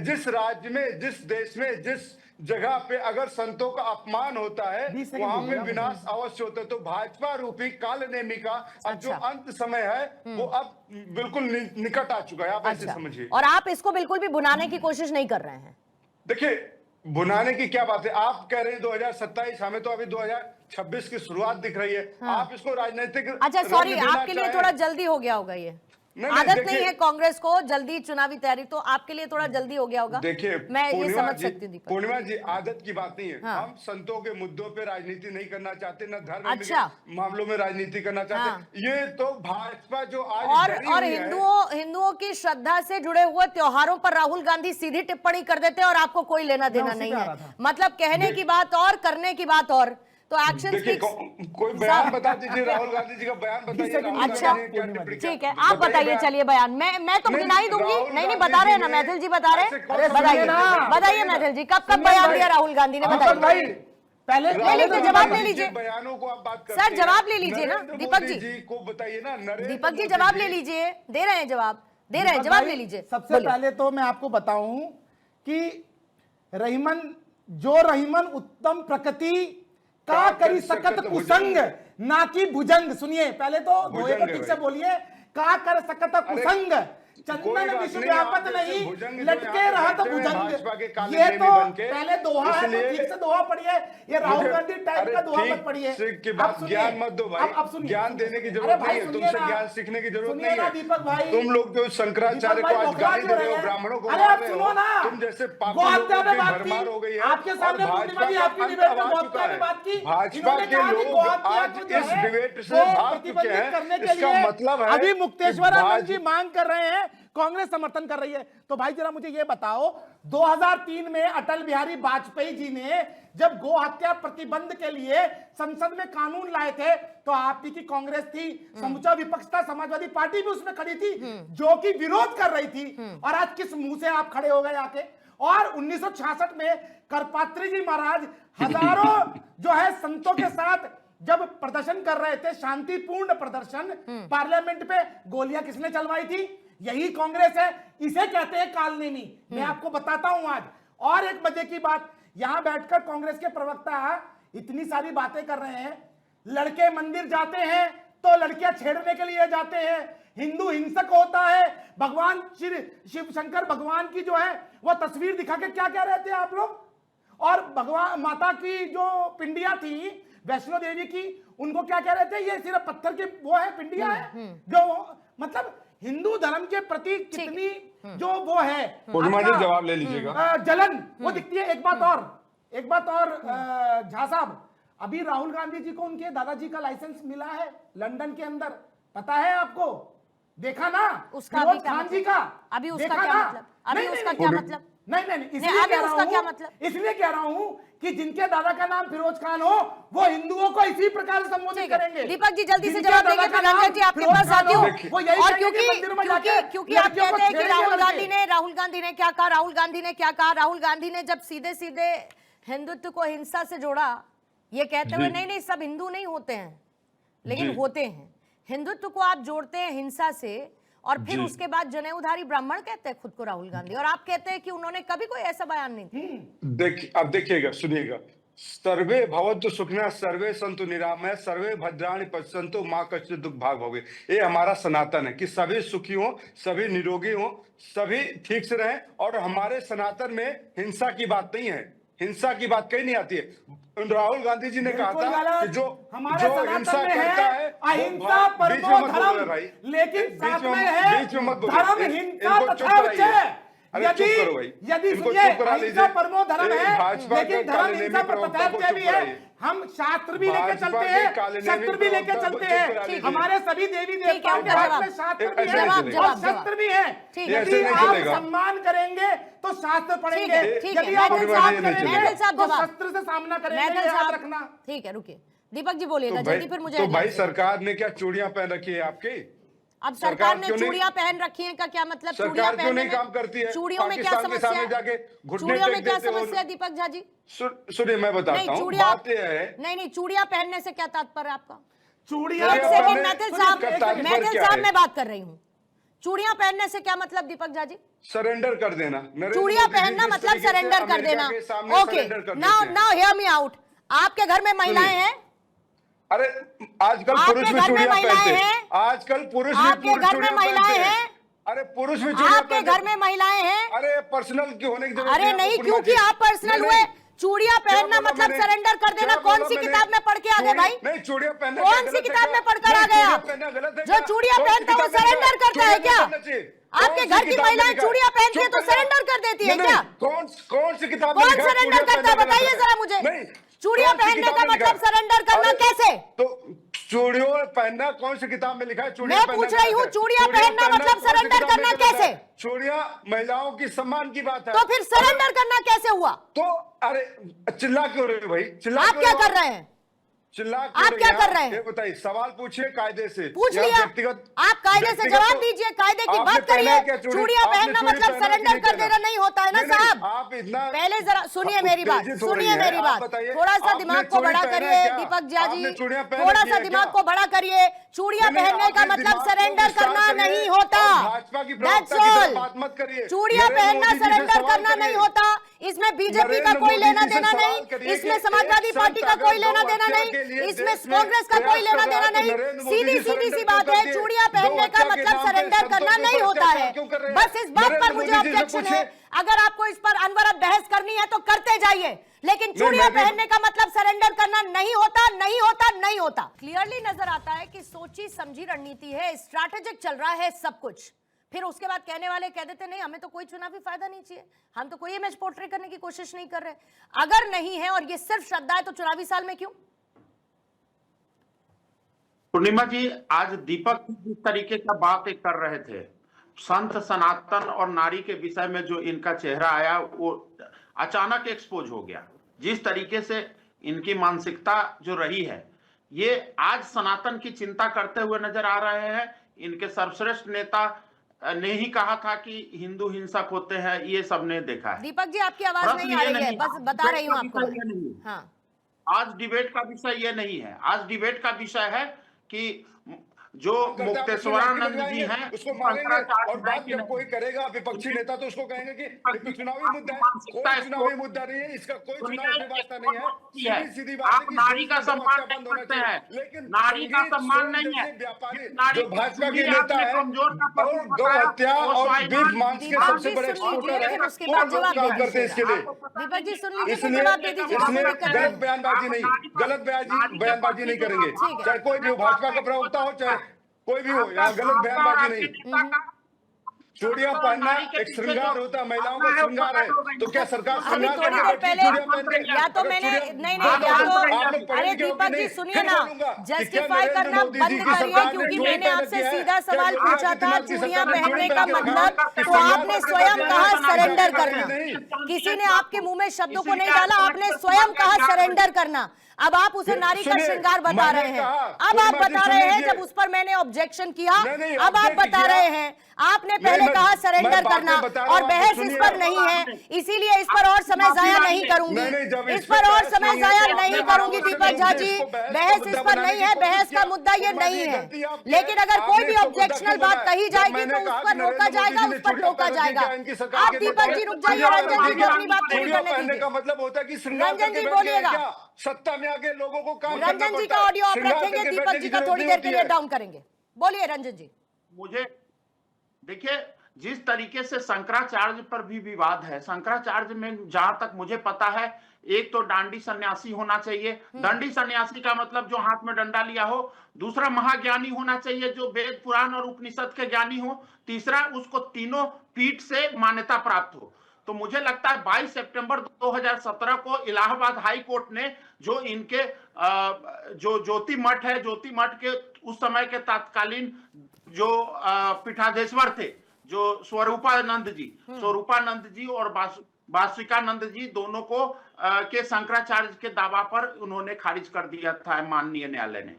जिस राज्य में, जिस देश में, जिस जगह पे अगर संतों का अपमान होता है वहां पे विनाश अवश्य होता है। तो भाजपा रूपी कालनेमी का अब जो अंत समय है वो अब बिल्कुल निकट आ चुका है, आप ऐसे समझिए। और आप इसको बिल्कुल भी भुनाने की कोशिश नहीं कर रहे हैं। देखिए, भुनाने की क्या बात है, आप कह रहे हैं 2027, हमें तो अभी 2026 की शुरुआत दिख रही है। आप इसको राजनीतिक अच्छा सॉरी, आपके लिए थोड़ा जल्दी हो गया होगा, ये आदत नहीं है कांग्रेस को जल्दी चुनावी तैयारी, तो आपके लिए थोड़ा जल्दी हो गया होगा। देखिए, मैं ये समझ सकती हूँ। पूर्णिमा जी, आदत की बात नहीं है। हम संतों के मुद्दों पे राजनीति नहीं करना चाहते, न धर्म के मामलों में राजनीति करना चाहते। ये तो भाजपा जो आज और हिंदुओं की श्रद्धा से जुड़े हुए त्योहारों पर राहुल गांधी सीधी टिप्पणी कर देते हैं और आपको कोई लेना देना नहीं है। मतलब कहने की बात और करने की बात और, तो एक्शन कोई बयान बता दीजिए, राहुल गांधी जी का बयान बताइए। अच्छा ठीक है, आप बताइए, चलिए बयान। मैं तो गिनाई दूंगी। नहीं बता रहे हैं ना मैथिल जी, बता रहे हैं, बताइए मैथिल जी, कब बयान दिया राहुल गांधी ने, बताइए। पहले ले लीजिए, जवाब ले लीजिए, बयानों को आप बात करते सर जवाब ले लीजिए ना दीपक जी को बताइए ना। दीपक जी जवाब ले लीजिए, दे रहे हैं जवाब, दे रहे हैं, जवाब ले लीजिए। सबसे पहले तो मैं आपको बताऊं कि रहीमन उत्तम प्रकृति का करी सकत कुसंग ना कि भुजंग। सुनिए, पहले तो धोए को ठीक से बोलिए। का कर सकत कुसंग, चंदन विश्व व्यापत नहीं, लटके रहा तो भुजंग। ये तो पहले दोहा है, तो ठीक से दोहा पढ़िए। ये राहुल गांधी टाइप का दोहा मत पढ़िए। ज्ञान मत दो भाई, अब सुनिए, ज्ञान देने की जरूरत नहीं है, तुमसे ज्ञान सीखने की जरूरत नहीं है दीपक भाई। तुम लोग जो शंकराचार्य को आज गाली दे रहे हो, ब्राह्मणों को अरे आप सुनो ना, तुम जैसे भरमार हो गई है। आपके सामने पूर्णिमा जी आपकी डिबेट में गौहत्या में बात की। भाजपा के लोग आज इस डिबेट से भाग चुके हैं। इसका मतलब है अभी मुक्तेश्वर आनंद जी मांग कर रहे हैं, कांग्रेस समर्थन कर रही है। तो भाई जरा मुझे ये बताओ, 2003 में अटल बिहारी वाजपेयी जी ने जब गो हत्या प्रतिबंध के लिए संसद में कानून लाए थे, तो आपकी की कांग्रेस थी, समूचा विपक्ष था, समाजवादी पार्टी भी उसमें खड़ी थी जो कि विरोध कर रही थी। और आज किस मुंह से आप खड़े हो गए आके? और 1966 में करपात्री जी महाराज हजारों जो है संतों के साथ जब प्रदर्शन कर रहे थे, शांतिपूर्ण प्रदर्शन, पार्लियामेंट पे गोलियां किसने चलवाई थी? यही कांग्रेस है। इसे कहते हैं कालनेमी। मैं आपको बताता हूं आज। और एक मजे की बात, यहां बैठकर कांग्रेस के प्रवक्ता इतनी सारी बातें कर रहे हैं। लड़के मंदिर जाते हैं तो लड़कियां छेड़ने के लिए जाते हैं, हिंदू हिंसक होता है, भगवान शिव शंकर भगवान की जो है वो तस्वीर दिखा के क्या कह रहे थे आप लोग? और भगवान माता की जो पिंडिया थी वैष्णो देवी की, उनको क्या कह रहे थे? ये सिर्फ पत्थर की वो है, पिंडिया है। जो मतलब हिंदू धर्म के प्रति कितनी जो वो है, जवाब ले लीजिएगा, जलन वो दिखती है। एक बात और झा साहब, अभी राहुल गांधी जी को उनके दादाजी का लाइसेंस मिला है लंदन के अंदर, पता है आपको? देखा ना उसका खान जी का? अभी उसका क्या मतलब? अभी उसका क्या मतलब? नहीं, इसलिए कह रहा हूं कि जिनके दादा का नाम फिरोज खान हो वो हिंदुओं को इसी प्रकार संबोधित करेंगे। दीपक जी जल्दी से जवाब देंगे, प्रधानमंत्री जी आपके पास आती हूँ। और क्योंकि आप कहते हैं कि राहुल गांधी ने क्या कहा, राहुल गांधी ने जब सीधे सीधे हिंदुत्व को हिंसा से जोड़ा, ये कहते हुए नहीं सब हिंदू नहीं होते हैं, लेकिन होते हैं। हिंदुत्व को आप जोड़ते हैं हिंसा से, और फिर उसके बाद जनेऊधारी ब्राह्मण कहते हैं खुद को राहुल गांधी, और आप कहते हैं कि उन्होंने कभी कोई ऐसा बयान नहीं दिया। अब देखिएगा, सुनिएगा, सर्वे भवन्तु सुखिनः सर्वे सन्तु निरामया सर्वे भद्राणि पश्यन्तु मां कश्चित् दुःख भाग भोगे। ये हमारा सनातन है कि सभी सुखी हो, सभी निरोगी हो, सभी ठीक से रहें। और हमारे सनातन में हिंसा की बात नहीं है, हिंसा की बात कहीं नहीं आती है। राहुल गांधी जी ने कहा था कि जो हिंसा करता है अहिंसा परमो धर्म, लेकिन साथ में है धर्म हिंसा तथा यदि अहिंसा परमो धर्म है, लेकिन धर्म हिंसा पर तथैव भी है। हम शास्त्र भी लेके चलते हैं, शस्त्र भी लेके चलते हैं। हमारे सभी देवी देवताओं के हाथ में शास्त्र भी है और शस्त्र भी है। यदि आप सम्मान करेंगे तो शास्त्र पढ़ेंगे, यदि आप तो शस्त्र से सामना करेंगे, याद रखना। ठीक है, रुकिए दीपक जी बोलिएगा जल्दी, फिर मुझे। तो भाई सरकार ने क्या चूड़ियां पहन रखी है आपकी? अब सरकार ने चूड़ियां पहन रखी हैं का क्या मतलब? चूड़ियां पहनने काम करती है, चूड़ियों में क्या समस्या है? चूड़ियों में क्या समस्या है दीपक झा जी? सुनिए मैं बताता हूं, बात यह है। नहीं चूड़ियां पहनने से क्या तात्पर्य आपका? चूड़ियां मैथिल साहब मैं बात कर रही हूँ। चूड़ियां पहनने से क्या मतलब दीपक झा जी? सरेंडर कर देना। नरेंद्र चूड़ियां मोदी जी पहनना जिस मतलब तरीके से सरेंडर कर अमेरिका देना। के सामने ओके, सरेंडर कर नाउ देते हैं। Now hear me out. आपके घर में महिलाएं हैं? अरे आजकल आपके पुरुष भी घर में चूड़ियां महिलाएं पहनते हैं? हैं। आजकल पुरुष भी आपके घर में चूड़ियां महिलाएं पहनते हैं? अरे पुरुष भी चूड़ियां आपके पहनते घर में महिलाएं हैं? अरे पर्सनल की होने की जरूरत अरे है, नहीं, पूर्णिमा क्योंकि जी। आप पर्सनल नहीं, हुए। नहीं। चूड़ियां पहनना बोला मतलब मैंने? सरेंडर कर देना। क्या कौन बोला सी मैंने? किताब में पढ़ के आ गए भाई? नहीं, चूड़ियां पहनना कौन क्या सी गलत है किताब क्या? में पढ़कर आ नहीं, गए चूड़ियां आप? पहनना गलत है जो क्या? चूड़ियां कौन सी पहनता है वो किताब में लिखा सरेंडर करता है चूड़ियां क्या? पहनना चाहिए। आपके कौन सी घर की किताब में महिलाएं लिखा है? चूड़ियां पहनती है चुप तो कर जा। सरेंडर कर देती है नहीं, क्या? कौन सी किताब में कौन लिखा है सरेंडर चूड़ियां करता है पहनना बताइए गलत है? जरा मुझे। नहीं, चूड़ियां कौन सी पहनने किताब का में लिखा मतलब है? सरेंडर करना अरे, कैसे? तो चूड़ियों पहनना कौन सी किताब में लिखा है? चूड़ियां मैं पहनना पूछ रही गलत हूँ, है। चूड़ियां पहनना मतलब कौन सी सरेंडर किताब में करना गलत है? कैसे? चूड़ियां महिलाओं की सम्मान की बात है। तो फिर सरेंडर करना कैसे हुआ? तो अरे चिल्ला क्यों रहे हो भाई? चिल्ला आप क्यों क्या रहे हो? कर रहे हैं? चिल्ला आप क्यों क्या रहे कर रहे हैं? ये बताइए, सवाल पूछिए कायदे से। पूछ या लिया। व्यक्तिगत आप कायदे से व्यक्तिगत जवाब तो- दीजिए, कायदे की आपने बात पहना करिए। है क्या चूड़ी? चूड़ियां आपने पहनना चूड़ी मतलब पहना कि सरेंडर नहीं कर पहना? देना नहीं होता है ना नहीं, नहीं, साहब। आप इतना पहले जरा सुनिए मेरी बात, उत्तेजित हो रही सुनिए है। मेरी आप बात। बताइए, थोड़ा सा आपने दिमाग को चूड़ी बड़ा पहना है करिए क्या? दीपक झा जी, आपने चूड़ियां पहन थोड़ा रखी सा है दिमाग क्या? को बड़ा करिए। चूड़ियां नहीं, नहीं, पहनने का आपने मतलब दिमाग को सरेंडर विस्तार करना करिए नहीं होता। और भाजपा की प्रवक्ता That's की तरह all। बात मत करिए। चूड़ियां नरेंद्र पहनना मोदी जी से सरेंडर सवाल करना करिए। नहीं होता। इसमें बीजेपी का नरेंद्र कोई मोदी लेना जी से देना सवाल नहीं, करिए इसमें कि समाजवादी एक पार्टी संत का कोई अगर लेना गौ देना हत्या नहीं, के लिए इसमें देश में कांग्रेस का कोई प्रयास लेना कर रहा देना है तो नहीं। नरेंद्र मोदी सीधी जी सीधी सी सरेंडर बात क्यों है, कर दिए? चूड़ियां गौ पहनने का हत्या के मतलब नाम पे सरेंडर संतों करना के नहीं ऊपर होता है। अत्याचार क्यों कर रहे हैं? बस इस बात पर नरेंद्र मुझे मोदी जी से ऑब्जेक्शन पूछिए। है। अगर आपको इस पर अनवरत बहस करनी है तो करते जाइए, लेकिन नहीं, चूड़ियां मैं भी- पहनने का मतलब सरेंडर करना नहीं होता, नहीं होता, नहीं होता। क्लियरली नजर आता है कि सोची समझी रणनीति है, स्ट्रैटेजिक चल रहा है सब कुछ। फिर उसके बाद कहने वाले कह देते नहीं हमें तो कोई चुनावी फायदा नहीं चाहिए, हम तो कोई इमेज पोर्ट्रे करने की कोशिश नहीं कर रहे। अगर नहीं है और ये सिर्फ श्रद्धा है तो चुनावी साल में क्यों? पूर्णिमा जी, आज दीपक जिस तरीके का बात कर रहे थे, संत सनातन और नारी के विषय में जो इनका चेहरा आया वो अचानक एक्सपोज हो गया। जिस तरीके से इनकी मानसिकता जो रही है, ये आज सनातन की चिंता करते हुए नजर आ रहे हैं। इनके सर्वश्रेष्ठ नेता ने ही कहा था कि हिंदू हिंसक होते हैं, ये सबने देखा है। दीपक जी आपकी आवाज प्रश्न नहीं आ ये रही है, नहीं, बस बता रही हूँ आपको। विषय ये नहीं है। हाँ, आज डिबेट का विषय ये नहीं है। आज डिबेट का विषय है कि जो मुक्तेश्वरानंद जी हैं उसको मारेंगे शंकराचार्य और हैं बात कि जब नहीं। कोई करेगा विपक्षी नेता तो उसको कहेंगे कि ये चुनावी मुद्दा है। मानसिकता कोई इसको- चुनावी मुद्दा नहीं है, इसका कोई चुनाव से वास्ता नहीं है। है। सीधी सीधी बात है आप कि नारी देश का में सम्मान गौ हत्या नहीं बंद होना करते चाहिए। हैं। लेकिन नारी का संगीत, सम्मान फिल्म नहीं है। जैसे व्यापारी नारी जो भाजपा के चूड़ी नेता आपने है कमजोर का और प्रतीक गौ बताया, हत्या वो और स्वाभिमान बीफ मांस के दीपक सबसे जी बड़े सुन लीजिए, एक्सपोर्टर फिर है। उसके वो बाद जवाब काम दे करते हैं इसके लिए। दीपक जी सुन लीजिए, फिर इसलिए जवाब दे दीजिए, इसलिए कोई दिक्कत गलत नहीं। बयानबाजी नहीं, गलत बयानबाजी नहीं करेंगे। ठीक है। चाहे कोई भी हो, भाजपा का प्रवक्ता हो चाहे कोई भी हो, यहाँ गलत बयानबाजी नहीं। चूड़ियां पहनना एक श्रृंगार होता है, महिलाओं का श्रृंगार है। तो क्या सरकार अभी श्रृंगार थोड़ी करके देर बैठी पहले चूड़ियां पहन के? या तो अगर मैंने चूड़ियां- नहीं हाँ, नहीं या आप लोग तो पढ़े अरे लिखे हो कि दीपक जी नहीं? सुनिए फिर ना, बोलूंगा कि क्या जस्टिफाई नरेंद्र करना मोदी बंद जी की करिए, सरकार ने क्योंकि चूड़ी मैंने पहन आपसे रखी है? सीधा क्या सवाल योगी पूछा था आदित्यनाथ की चूड़ियां सरकार ने पहनने चूड़ी का पहन के मतलब, रखा? कि तो श्रृंगार आपने करके स्वयं बैठे कहा हैं? सरेंडर नहीं, करना। नहीं। किसी ने आपके मुंह में शब्दों को नहीं डाला, आपने स्वयं कहा सरेंडर करना। अब आप उसे नारी का सुनिए, श्रृंगार बता मैंने रहे हैं। कहा, अब आप पूर्णिमा जी बता सुन रहे हैं लीजिए। जब उस पर मैंने ऑब्जेक्शन किया, नहीं, अब आप object बता किया। रहे हैं आपने पहले मैं- कहा मैं सरेंडर बातें करना, बता रहा और हूं, बहस आप इस सुनिए। पर नहीं है, इसीलिए इस पर और समय जाया नहीं करूंगी। नहीं, जब इस इस पर पे और बहस समय नहीं है, जाया तो नहीं आपने करूंगी बात दीपक झा जी। इसको बहस का बहस मुद्दा इस पर बनाने नहीं की है, कोशिश बहस का किया। मुद्दा ये पूर्णिमा जी, नहीं है। गलती आपकी लेकिन है। अगर कोई आपने भी इसको मुद्दा ऑब्जेक्शनल क्यों बात बनाया? कही जब जाएगी मैंने तो उस कहा पर कि रोका नरेंद्र जाएगा, मोदी उस जी पर ने टोका चूड़ियां पहन जाएगा। रखी है, इनकी सरकार आप के दीपक नेता जी हैं। रुक जाइए, चूड़ियां रंजन जी पहनने को अपनी बात पूरी चूड़ियां करने पहनने दीजिए। का मतलब होता है कि श्रृंगार रंजन करके जी बैठ गए बोलिएगा। क्या? सत्ता में आके लोगों को काम करना रंजन जी पड़ता का है। ऑडियो आप श्रृंगार रखेंगे, करके दीपक बैठने जी की का जरूरत थोड़ी नहीं देर के होती लिए है। डाउन करेंगे। बोलिए रंजन जी। मुझे देखिए, जिस तरीके से शंकराचार्य पर भी विवाद है, शंकराचार्य में जहां तक मुझे पता है, एक तो डांडी सन्यासी होना चाहिए। दंडी सन्यासी का मतलब जो हाथ में डंडा लिया हो। दूसरा महाज्ञानी होना चाहिए जो वेद पुराण और उपनिषद के ज्ञानी हो। तीसरा उसको तीनों पीठ से मान्यता प्राप्त हो। तो मुझे लगता है 22 सितंबर 2017 को इलाहाबाद हाई कोर्ट ने जो इनके जो ज्योति मठ है, ज्योति मठ के उस समय के तत्कालीन जो पीठाधीश्वर थे, जो स्वरूपानंद जी और वासुकानंद जी, दोनों को के शंकराचार्य के दावा पर उन्होंने खारिज कर दिया था माननीय न्यायालय ने।